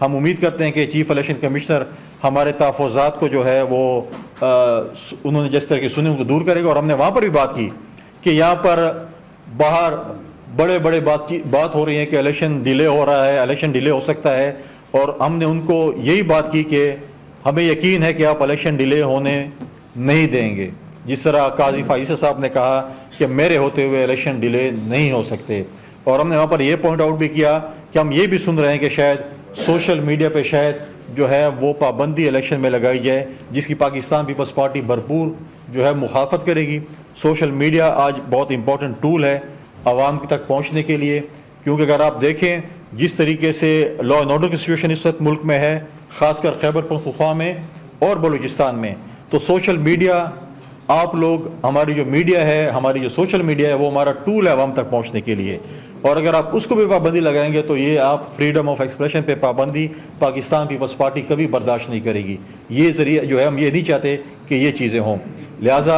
ہم امید کرتے ہیں کہ چیف الیکشن کمشنر ہمارے تحفظات کو جو ہے وہ انہوں نے جس طرح کی سنی ان کو دور کرے گا. اور ہم نے وہاں پر بھی بات کی کہ یہاں پر باہر بڑے بڑے بات ہو رہی ہے کہ الیکشن ڈیلے ہو رہا ہے, الیکشن ڈیلے ہو سکتا ہے, اور ہم نے ان کو یہی بات کی کہ ہمیں یقین ہے کہ آپ الیکشن ڈیلے ہونے نہیں دیں گے. جس طرح قاضی فائز صاحب نے کہا کہ میرے ہوتے ہوئے الیکشن ڈیلے نہیں ہو سکتے. اور ہم نے وہاں پر یہ پوائنٹ آؤٹ بھی کیا کہ ہم یہ بھی سن رہے ہیں کہ شاید سوشل میڈیا پہ شاید جو ہے وہ پابندی الیکشن میں لگائی جائے, جس کی پاکستان پیپلز پارٹی بھرپور جو ہے مخالفت کرے گی. سوشل میڈیا آج بہت امپورٹنٹ ٹول ہے عوام تک پہنچنے کے لیے, کیونکہ اگر آپ دیکھیں جس طریقے سے لا اینڈ آرڈر کی سچویشن اس وقت ملک میں ہے, خاص کر خیبر پختونخوا میں اور بلوچستان میں, تو سوشل میڈیا آپ لوگ ہماری جو میڈیا ہے, ہماری جو سوشل میڈیا ہے, وہ ہمارا ٹول ہے عوام تک پہنچنے کے لیے. اور اگر آپ اس کو بھی پابندی لگائیں گے تو یہ آپ فریڈم آف ایکسپریشن پہ پابندی پاکستان پیپلز پارٹی کبھی برداشت نہیں کرے گی. یہ ذریعہ جو ہے ہم یہ نہیں چاہتے کہ یہ چیزیں ہوں. لہٰذا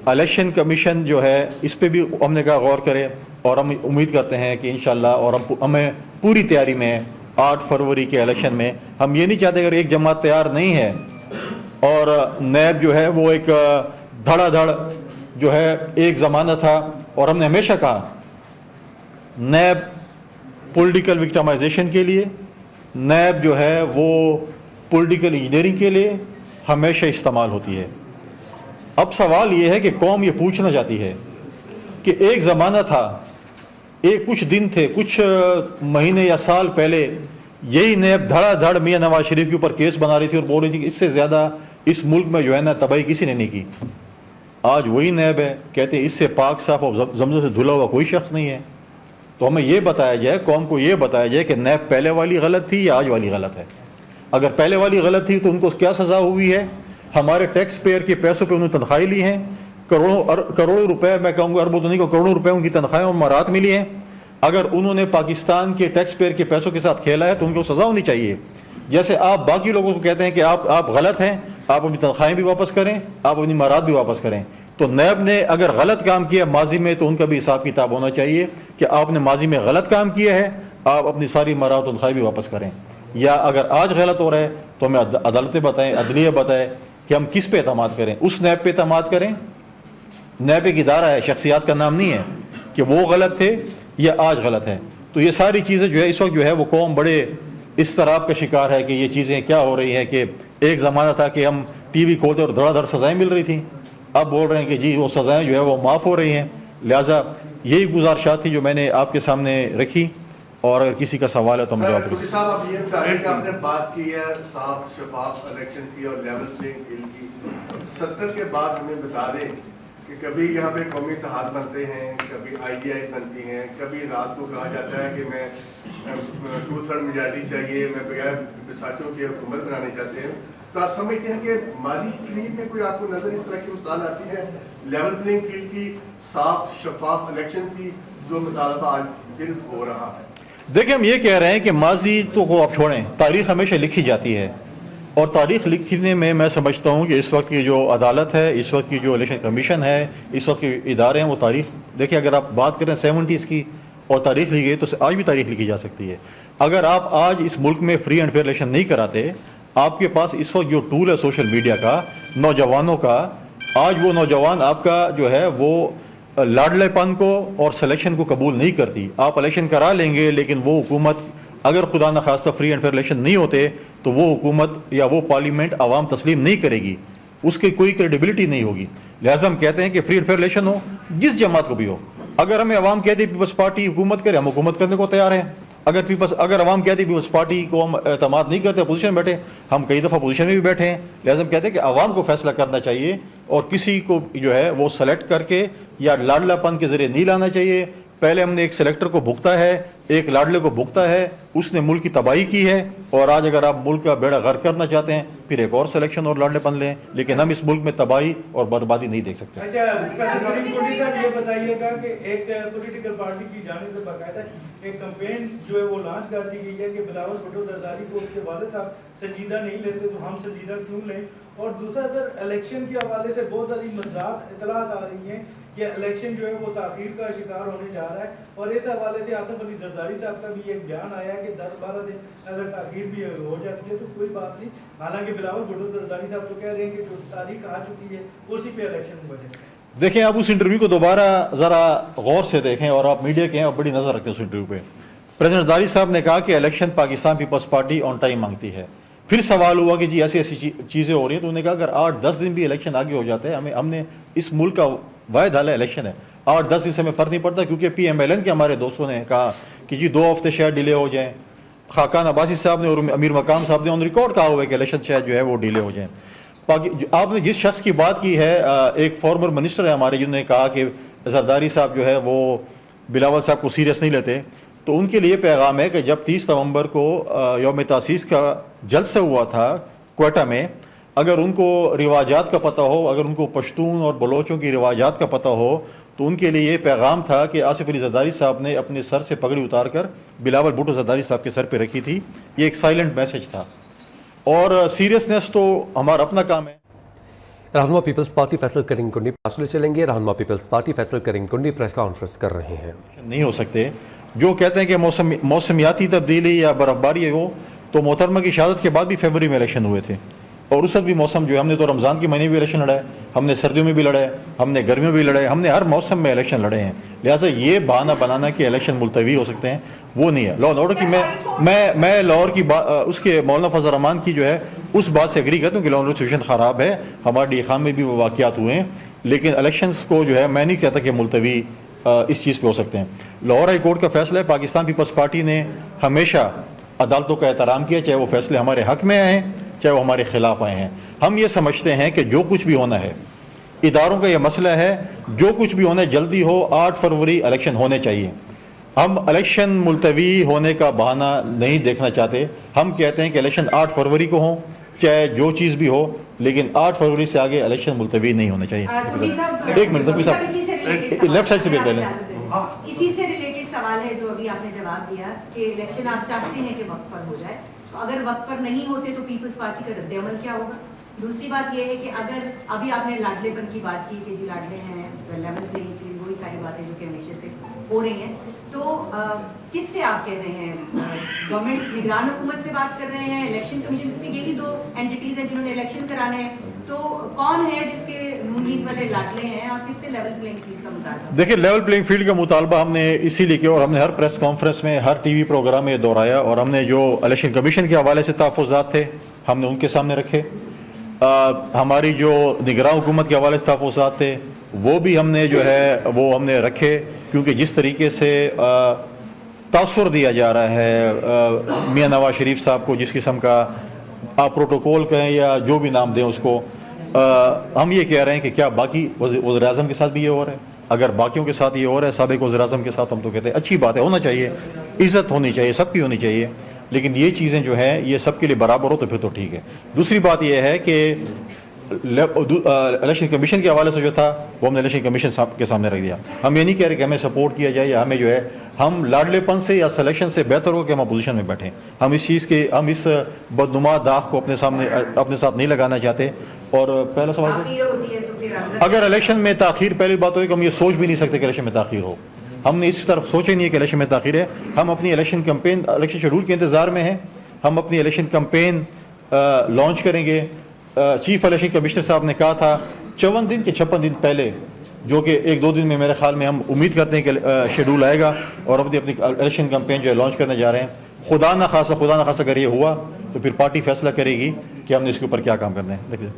الیکشن کمیشن جو ہے اس پہ بھی ہم نے کہا غور کرے, اور ہم امید کرتے ہیں کہ انشاءاللہ, اور ہمیں پوری تیاری میں 8 فروری کے الیکشن میں ہم یہ نہیں چاہتے اگر ایک جماعت تیار نہیں ہے اور نیب جو ہے وہ ایک دھڑا دھڑ جو ہے ایک زمانہ تھا, اور ہم نے ہمیشہ کہا نیب پولیٹیکل وکٹمائزیشن کے لیے, نیب جو ہے وہ پولیٹیکل انجینئرنگ کے لیے ہمیشہ استعمال ہوتی ہے. اب سوال یہ ہے کہ قوم یہ پوچھنا چاہتی ہے کہ ایک زمانہ تھا, کچھ دن تھے, کچھ مہینے یا سال پہلے یہی نیب دھڑا دھڑ میاں نواز شریف کے اوپر کیس بنا رہی تھی اور بول رہی تھی کہ اس سے زیادہ اس ملک میں جو ہے نا تباہی کسی نے نہیں کی. آج وہی نیب ہے, کہتے ہیں اس سے پاک صاف اور زمزم سے دھلا ہوا کوئی شخص نہیں ہے. تو ہمیں یہ بتایا جائے, قوم کو یہ بتایا جائے کہ نیب پہلے والی غلط تھی یا آج والی غلط ہے. اگر پہلے والی غلط تھی تو ان کو کیا سزا ہوئی ہے؟ ہمارے ٹیکس پیئر کے پیسوں پہ انہوں نے تنخواہیں لی ہیں, کروڑوں روپے, میں کہوں گا اربوں تو نہیں کہ کروڑوں روپے ان کی تنخواہیں اور مارات ملی ہیں. اگر انہوں نے پاکستان کے ٹیکس پیئر کے پیسوں کے ساتھ کھیلا ہے تو ان کو سزا ہونی چاہیے. جیسے آپ باقی لوگوں کو کہتے ہیں کہ آپ غلط ہیں, آپ اپنی تنخواہیں بھی واپس کریں, آپ اپنی مارات بھی واپس کریں, تو نیب نے اگر غلط کام کیا ماضی میں تو ان کا بھی حساب کتاب ہونا چاہیے کہ آپ نے ماضی میں غلط کام کیا ہے, آپ اپنی ساری مارات و تنخواہیں بھی واپس کریں. یا اگر آج غلط ہو رہا ہے تو ہمیں عدالتیں بتائیں, عدلیہ بتائیں کہ ہم کس پہ اعتماد کریں. اس نیب پہ اعتماد کریں, نیب ایک ادارہ ہے, شخصیات کا نام نہیں ہے کہ وہ غلط تھے یا آج غلط ہے. تو یہ ساری چیزیں جو ہے اس وقت جو ہے وہ قوم بڑے اضطراب کا شکار ہے کہ یہ چیزیں کیا ہو رہی ہیں. کہ ایک زمانہ تھا کہ ہم ٹی وی کھولتے اور دھڑا دھڑ سزائیں مل رہی تھیں, اب بول رہے ہیں کہ جی وہ سزائیں جو ہے وہ معاف ہو رہی ہیں. لہٰذا یہی گزارشات تھی جو میں نے آپ کے سامنے رکھی, اور اگر کسی کا سوال ہے تو ہم جواب دیں. ڈاکٹر صاحب آپ یہ بتا رہے ہیں کہ آپ نے بات کی ہے صاف شفاف الیکشن کی اور لیول پلینگ فیلڈ کی. 70 کے بعد ہمیں بتا دیں کہ کبھی یہاں پہ قومی اتحاد بنتے ہیں, کبھی IGI بنتی ہیں, کبھی رات کو کہا جاتا ہے کہ میں 2/3 میجارٹی چاہیے, میں بغیر بساتیوں کی حکومت بنانے چاہتے ہیں. تو آپ سمجھتے ہیں کہ ماضی فیلڈ میں کوئی آپ کو نظر اس طرح کی مثال آتی ہے لیول پلینگ فیلڈ کی, صاف شفاف الیکشن کی, جو مطالبہ آج دن ہو رہا ہے؟ دیکھیں ہم یہ کہہ رہے ہیں کہ ماضی تو کو آپ چھوڑیں, تاریخ ہمیشہ لکھی جاتی ہے, اور تاریخ لکھنے میں سمجھتا ہوں کہ اس وقت کی جو عدالت ہے, اس وقت کی جو الیکشن کمیشن ہے, اس وقت کے ادارے ہیں, وہ تاریخ دیکھیں. اگر آپ بات کریں 70s کی اور تاریخ لکھی گئی تو آج بھی تاریخ لکھی جا سکتی ہے. اگر آپ آج اس ملک میں فری اینڈ فیئر الیکشن نہیں کراتے, آپ کے پاس اس وقت جو ٹول ہے سوشل میڈیا کا, نوجوانوں کا, آج وہ نوجوان آپ کا جو ہے وہ لاڈلے پن کو اور سلیکشن کو قبول نہیں کرتی. آپ الیکشن کرا لیں گے لیکن وہ حکومت اگر خدا نخواستہ فری اینڈ فیئر الیکشن نہیں ہوتے تو وہ حکومت یا وہ پارلیمنٹ عوام تسلیم نہیں کرے گی, اس کی کوئی کریڈیبلٹی نہیں ہوگی. لہٰذا ہم کہتے ہیں کہ فری اینڈ فیئر الیکشن ہو, جس جماعت کو بھی ہو. اگر ہمیں عوام کہتے ہیں پیپلز پارٹی حکومت کرے, ہم حکومت کرنے کو تیار ہیں. اگر عوام کہتے ہیں پیپلز پارٹی کو ہم اعتماد نہیں کرتے, پوزیشن میں بیٹھے, ہم کئی دفعہ پوزیشن میں بھی بیٹھے ہیں. لہٰذا ہم کہتے ہیں کہ عوام کو فیصلہ کرنا چاہیے, اور کسی کو جو ہے وہ سلیکٹ کر کے یا لاڈلا پن کے ذریعے نہیں لانا چاہیے. پہلے ہم نے ایک سلیکٹر کو بھگتا ہے, ایک لاڈلے کو بھگتا ہے, اس نے ملک کی تباہی کی ہے, اور آج اگر آپ ملک کا بیڑا غرق کرنا چاہتے ہیں پھر ایک اور سلیکشن اور لاڈلے پن لیں, لیکن ہم اس ملک میں تباہی اور بربادی نہیں دیکھ سکتے. اچھا سپریم کورٹ صاحب یہ بتائیے گا کہ ایک پولیٹیکل پارٹی کی جانب سے باقاعدہ ایک کمپین جو ہے وہ لانچ کر دی گئی ہے کہ بلاول بھٹو زرداری کو اس کے والد صاحب سنجیدہ نہیں لیتے تو ہم سنجیدہ کیوں لیں. اور دوسرا سر الیکشن کے حوالے سے بہت ساری مزاح اطلاعات آ رہی ہیں کہ الیکشن جو ہے وہ تاخیر کا شکار ہونے جا رہا ہے. اور اس حوالے سے آصف علی زرداری صاحب کا بھی ایک بیان آیا کہ 10-12 دن اگر تاخیر بھی ہو جاتی ہے تو کوئی بات نہیں. حالانکہ بلاول بھٹو زرداری صاحب تو کہہ رہے ہیں کہ جو تاریخ آ چکی ہے اسی پہ الیکشن ہو جائے. دیکھیں آپ اس انٹرویو کو دوبارہ ذرا غور سے دیکھیں اور آپ میڈیا کے ہیں اور بڑی نظر رکھیں اس انٹرویو پہ. پریزیڈنٹ زرداری صاحب نے کہا کہ election Pakistan Peoples Party on time مانگتی ہے. پھر سوال ہوا کہ جی ایسی ایسی چیزیں ہو رہی ہیں تو انہوں نے کہا اگر 8-10 دن بھی الیکشن آگے ہو جاتے ہیں ہم نے اس ملک کا واحد حل الیکشن ہے. 8-10 دن سے ہمیں فرق نہیں پڑتا کیونکہ پی ایم ایل این کے ہمارے دوستوں نے کہا کہ جی 2 ہفتے شاید ڈیلے ہو جائیں. خاقان عباسی صاحب نے اور امیر مقام صاحب نے آن ریکارڈ کہا ہوا ہے کہ الیکشن شاید جو ہے وہ ڈیلے ہو جائیں. آپ نے جس شخص کی بات کی ہے ایک فارمر منسٹر ہے ہمارے جنہوں نے کہا کہ زرداری صاحب جو ہے وہ بلاول صاحب کو سیریس نہیں لیتے, تو ان کے لیے پیغام ہے کہ جب 30 نومبر کو یوم تاسیس کا جلسہ ہوا تھا کوئٹہ میں, اگر ان کو رواجات کا پتہ ہو, اگر ان کو پشتون اور بلوچوں کی رواجات کا پتہ ہو, تو ان کے لیے یہ پیغام تھا کہ آصف علی زرداری صاحب نے اپنے سر سے پگڑی اتار کر بلاول بھٹو زرداری صاحب کے سر پہ رکھی تھی. یہ ایک سائلنٹ میسج تھا اور سیریسنس تو ہمارا اپنا کام ہے. رہنما پیپلز پارٹی فیصل کریم کنڈی فاصلے چلیں گے. رہنما پیپلز پارٹی فیصل کریم کنڈی پریس کانفرنس کر رہے ہیں. نہیں ہو سکتے جو کہتے ہیں کہ موسمیاتی تبدیلی یا برف باری ہو, تو محترمہ کی شہادت کے بعد بھی فروری میں الیکشن ہوئے تھے اور اس وقت بھی موسم جو ہے ہم نے تو رمضان کے مہینے بھی الیکشن لڑا ہے, ہم نے سردیوں میں بھی لڑا ہے, ہم نے گرمیوں میں بھی لڑے, ہم نے ہر موسم میں الیکشن لڑے ہیں. لہٰذا یہ بہانہ بنانا کہ الیکشن ملتوی ہو سکتے ہیں وہ نہیں ہے. لا اینڈ آرڈر کی میں لاہور کی اس کے مولانا فضل الرحمان کی جو ہے اس بات سے اگری کرتا ہوں کہ لا اینڈ آرڈر سچویشن خراب ہے, ہمارے ڈی خان میں بھی وہ واقعات ہوئے ہیں, لیکن الیکشنز کو جو ہے میں نہیں کہتا کہ ملتوی اس چیز پہ ہو سکتے ہیں. لاہور ہائی کورٹ کا فیصلہ ہے. پاکستان پیپلز پارٹی نے ہمیشہ عدالتوں کا احترام کیا, چاہے وہ فیصلے ہمارے حق میں آئے ہیں چاہے وہ ہمارے خلاف آئے ہیں. ہم یہ سمجھتے ہیں کہ جو کچھ بھی ہونا ہے, اداروں کا یہ مسئلہ ہے, جو کچھ بھی ہونا ہے جلدی ہو. 8 فروری الیکشن ہونے چاہیے. ہم الیکشن ملتوی ہونے کا بہانہ نہیں دیکھنا چاہتے. ہم کہتے ہیں کہ الیکشن 8 فروری کو ہوں چاہے جو چیز بھی ہو, لیکن 8 فروری سے آگے الیکشن ملتوی نہیں ہونا چاہیے. ایک منٹ لیفٹ سائڈ سے بھی لے لیں. اسی سے ریلیٹڈ سوال ہے جو ابھی آپ نے جواب دیا کہ الیکشن آپ چاہتے ہیں کہ وقت پر ہو جائے, تو اگر وقت پر نہیں ہوتے تو پیپلز پارٹی کا رد عمل کیا ہوگا؟ دوسری بات یہ ہے کہ اگر ابھی آپ نے لاڈلے پن کی بات کی کہ جی لاڈلے ہیں, لیول پلینگ فیلڈ, وہی ساری باتیں جو کہ ہمیشہ سے ہو رہی ہیں, تو کس سے آپ کہہ رہے ہیں؟ گورنمنٹ نگران حکومت سے بات کر رہے ہیں, الیکشن کمیشن, کیونکہ یہی 2 اینٹیز ہیں جنہوں نے الیکشن کرانے ہیں, تو کون ہے جس کے نونید والے لاڈلے ہیں؟ آپ کس سے لیول پلینگ فیلڈ کا مطالبہ؟ دیکھیں لیول پلینگ فیلڈ کا مطالبہ ہم نے اسی لیے کیا اور ہم نے ہر پریس کانفرنس میں ہر ٹی وی پروگرام میں دہرایا, اور ہم نے جو الیکشن کمیشن کے حوالے سے تحفظات تھے ہم نے ان کے سامنے رکھے. ہماری جو نگراں حکومت کے حوالے سے تحفظات تھے وہ بھی ہم نے جو ہے وہ ہم نے رکھے, کیونکہ جس طریقے سے تاثر دیا جا رہا ہے میاں نواز شریف صاحب کو, جس قسم کا آپ پروٹوکول کہیں یا جو بھی نام دیں اس کو, ہم یہ کہہ رہے ہیں کہ کیا باقی وزیر اعظم کے ساتھ بھی یہ ہو رہا ہے؟ اگر باقیوں کے ساتھ یہ ہو رہا ہے سابق وزیر اعظم کے ساتھ, ہم تو کہتے ہیں اچھی بات ہے, ہونا چاہیے, عزت ہونی چاہیے, سب کی ہونی چاہیے, لیکن یہ چیزیں جو ہیں یہ سب کے لیے برابر ہو تو پھر تو ٹھیک ہے. دوسری بات یہ ہے کہ الیکشن کمیشن کے حوالے سے جو تھا وہ ہم نے الیکشن کمیشن صاحب کے سامنے رکھ دیا. ہم یہ نہیں کہہ رہے کہ ہمیں سپورٹ کیا جائے یا ہمیں جو ہے ہم لاڈلے پن سے یا سلیکشن سے بہتر ہو کہ ہم اپوزیشن میں بیٹھیں. ہم اس چیز کے ہم اس بدنما داغ کو اپنے ساتھ نہیں لگانا چاہتے. اور پہلا سوال اگر الیکشن میں تاخیر, پہلی بات ہوئی کہ ہم یہ سوچ بھی نہیں سکتے کہ الیکشن میں تاخیر ہو. ہم نے اس طرف سوچا نہیں ہے کہ الیکشن میں تاخیر ہے. ہم اپنی الیکشن کمپین الیکشن شیڈول کے انتظار میں ہیں. ہم اپنی الیکشن کمپین لانچ کریں گے. چیف الیکشن کمشنر صاحب نے کہا تھا 54 دن کے 56 دن پہلے, جو کہ 1-2 دن میں میرے خیال میں ہم امید کرتے ہیں کہ شیڈول آئے گا اور اپنی الیکشن کمپین جو ہے لانچ کرنے جا رہے ہیں. خدا نہ خاصہ اگر یہ ہوا تو پھر پارٹی فیصلہ کرے گی کہ ہم نے اس کے اوپر کیا کام کرنا ہے. دیکھیے